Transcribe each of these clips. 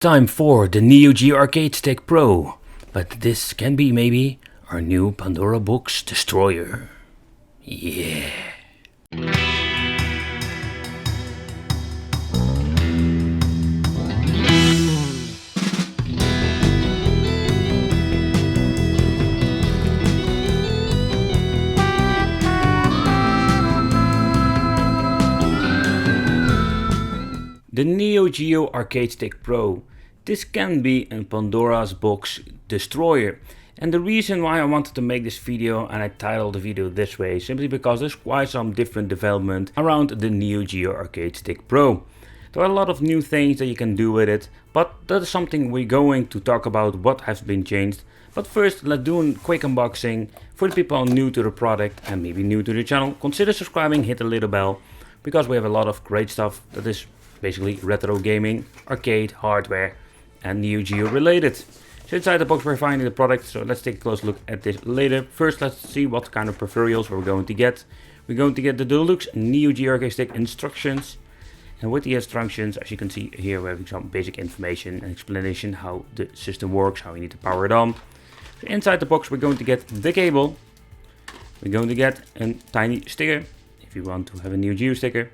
Time for the Geo Arcade Stick Pro, but this can be maybe our new Pandora box destroyer. Yeah. The Geo Arcade Stick Pro. This can be a Pandora's box destroyer. And the reason why I wanted to make this video, and I titled the video this way, simply because there's quite some different development around the Geo Arcade Stick Pro. There are a lot of new things that you can do with it, but that is something we're going to talk about what has been changed. But first, let's do a quick unboxing. For the people new to the product and maybe new to the channel, consider subscribing, hit the little bell, because we have a lot of great stuff that is basically retro gaming, arcade, hardware and Neo Geo related. So inside the box we're finding the product, so let's take a close look at this later. First let's see what kind of peripherals we're going to get. We're going to get the deluxe Neo Geo Arcade Stick instructions. And with the instructions, as you can see here, we're having some basic information and explanation how the system works, how you need to power it on. So inside the box we're going to get the cable. We're going to get a tiny sticker, if you want to have a Neo Geo sticker.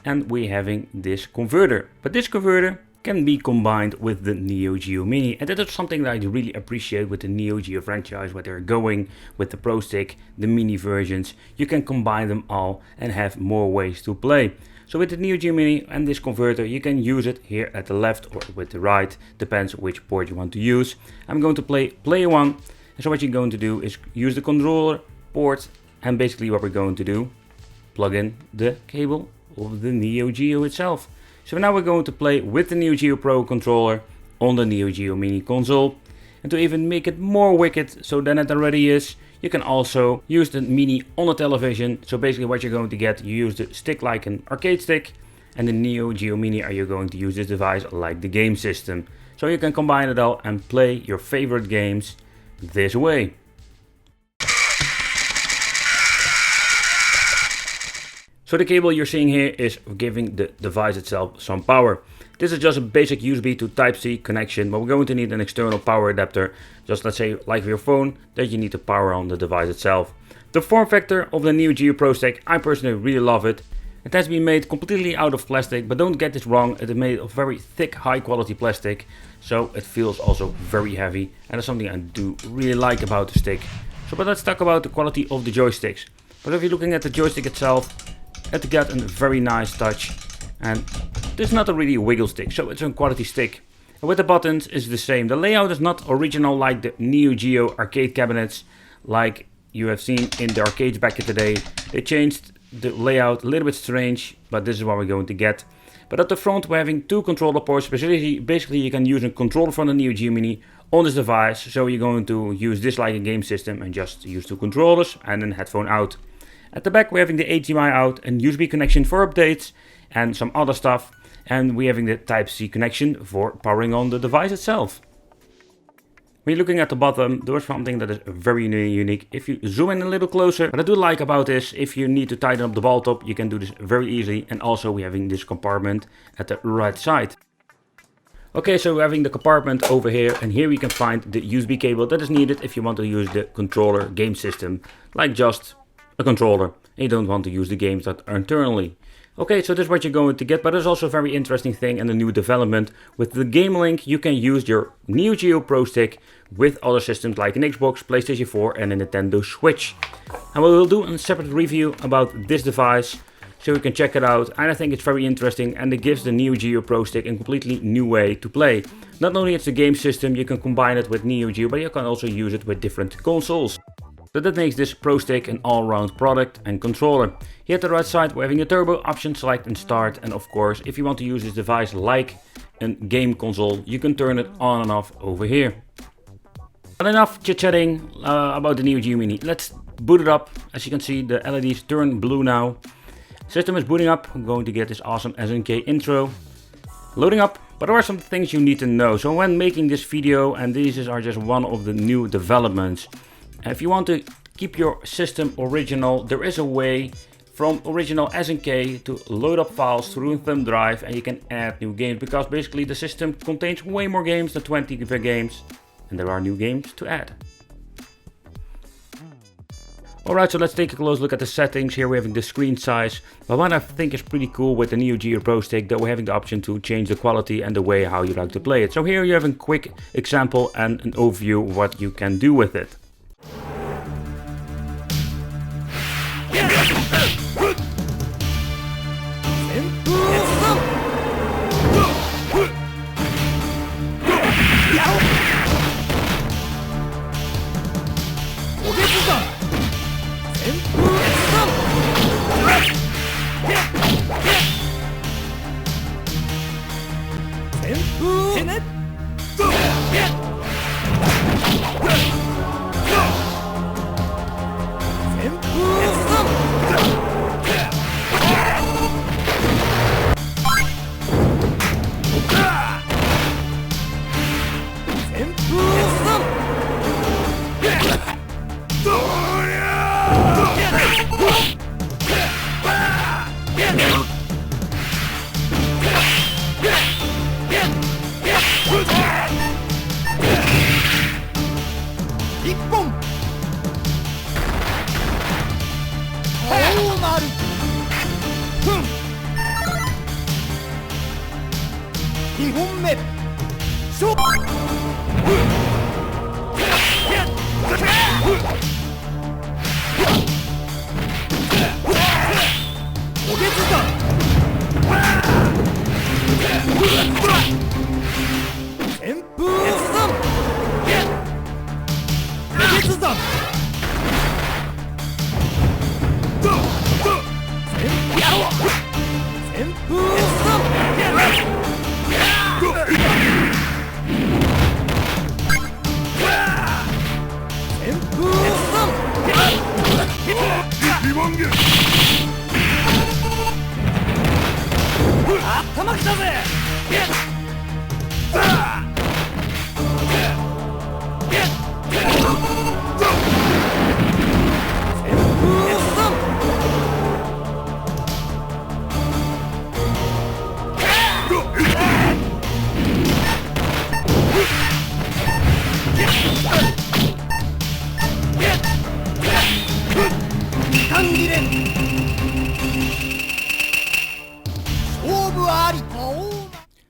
And we're having this converter. But this converter can be combined with the Neo Geo Mini. And that is something that I really appreciate with the Neo Geo franchise, where they're going with the Pro Stick, the mini versions. You can combine them all and have more ways to play. So with the Neo Geo Mini and this converter, you can use it here at the left or with the right, depends which port you want to use. I'm going to play player 1. And so what you're going to do is use the controller port, and basically what we're going to do, plug in the cable of the Neo Geo itself. So now we're going to play with the Neo Geo Pro controller on the Neo Geo Mini console. And to even make it more wicked so than it already is, you can also use the Mini on the television. So basically what you're going to get, you use the stick like an arcade stick, and the Neo Geo Mini are you going to use this device like the game system. So you can combine it all and play your favorite games this way. So the cable you're seeing here is giving the device itself some power. This is just a basic USB to Type-C connection, but we're going to need an external power adapter, just let's say like your phone, that you need to power on the device itself. The form factor of the Neo Geo Pro Stick, I personally really love it. It has been made completely out of plastic, but don't get this wrong, it is made of very thick, high quality plastic, so it feels also very heavy, and that's something I do really like about the stick. So but let's talk about the quality of the joysticks. But if you're looking at the joystick itself, it got a very nice touch, and this is not a really wiggle stick, so it's a quality stick. And with the buttons is the same. The layout is not original like the Neo Geo arcade cabinets like you have seen in the arcades back in the day. They changed the layout a little bit strange, but this is what we're going to get. But at the front we're having two controller ports. Basically you can use a controller from the Neo Geo Mini on this device, so you're going to use this like a game system and just use two controllers and then headphone out. At the back we're having the HDMI out, and USB connection for updates and some other stuff, and we're having the Type-C connection for powering on the device itself. When you're looking at the bottom, there's something that is very unique. If you zoom in a little closer, what I do like about this, if you need to tighten up the ball top, you can do this very easily, and also we're having this compartment at the right side. Okay, so we're having the compartment over here, and here we can find the USB cable that is needed if you want to use the controller game system, like just a controller, and you don't want to use the games that are internally. Okay, so this is what you're going to get, but there's also a very interesting thing and a new development. With the Game Link, you can use your Neo Geo Pro Stick with other systems like an Xbox, PlayStation 4 and a Nintendo Switch. And we will do a separate review about this device, so you can check it out. And I think it's very interesting, and it gives the Neo Geo Pro Stick a completely new way to play. Not only it's a game system, you can combine it with Neo Geo, but you can also use it with different consoles. So that makes this Pro Stick an all-round product and controller. Here at the right side we're having the turbo option, select and start, and of course if you want to use this device like a game console, you can turn it on and off over here. But enough chit-chatting about the Neo Geo Mini. Let's boot it up. As you can see, the LEDs turn blue now. System is booting up. I'm going to get this awesome SNK intro. Loading up, but there are some things you need to know. So when making this video, and these are just one of the new developments, if you want to keep your system original, there is a way from original SNK to load up files through a thumb drive, and you can add new games because basically the system contains way more games than 20 games, and there are new games to add. Alright, so let's take a close look at the settings. Here we're having the screen size, but what I think is pretty cool with the Neo Geo Pro Stick, that we're having the option to change the quality and the way how you like to play it. So here you have a quick example and an overview of what you can do with it.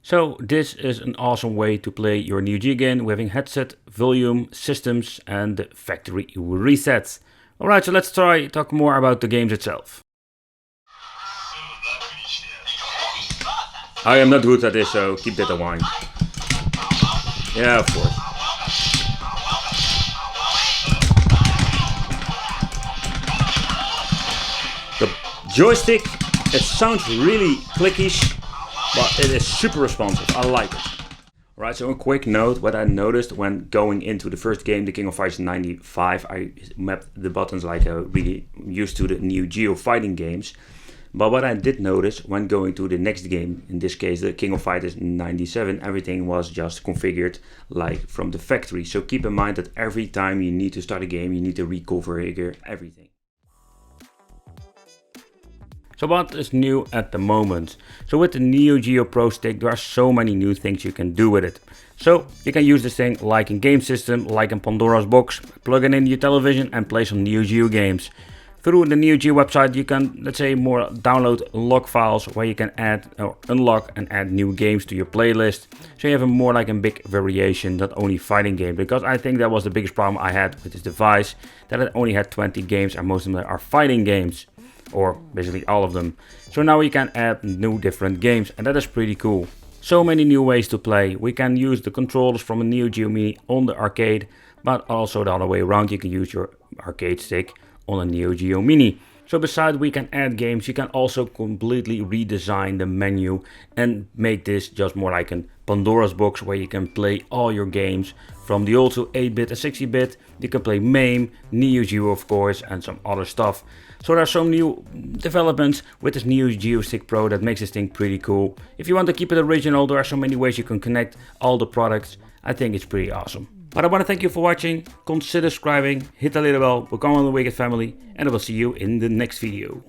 So this is an awesome way to play your Neo Geo game, having headset, volume, systems and factory resets. Alright, so let's talk more about the games itself. I am not good at this, so keep that in mind. Yeah, of course. The joystick, it sounds really clickish, but it is super responsive. I like it. Alright, so a quick note, what I noticed when going into the first game, the King of Fighters 95, I mapped the buttons like I really used to the Neo Geo fighting games. But what I did notice when going to the next game, in this case the King of Fighters 97, everything was just configured like from the factory. So keep in mind that every time you need to start a game, you need to reconfigure everything. So what is new at the moment? So with the Neo Geo Pro Stick, there are so many new things you can do with it. So you can use this thing like in game system, like in Pandora's box, plug it in your television and play some Neo Geo games. Through the Neo Geo website you can, let's say, more download log files where you can add or unlock and add new games to your playlist. So you have a more like a big variation, not only fighting games, because I think that was the biggest problem I had with this device, that it only had 20 games and most of them are fighting games. Or basically all of them. So now we can add new different games and that is pretty cool. So many new ways to play. We can use the controllers from a Neo Geo Mini on the arcade, but also the other way around, you can use your arcade stick on a Neo Geo Mini. So besides we can add games, you can also completely redesign the menu and make this just more like a Pandora's box where you can play all your games from the old to 8-bit and 60-bit. You can play MAME, Neo Geo of course, and some other stuff. So there are some new developments with this Neo Geo Stick Pro that makes this thing pretty cool. If you want to keep it original, there are so many ways you can connect all the products. I think it's pretty awesome. But I want to thank you for watching. Consider subscribing, hit the little bell, become one of the Wicked family, and I will see you in the next video.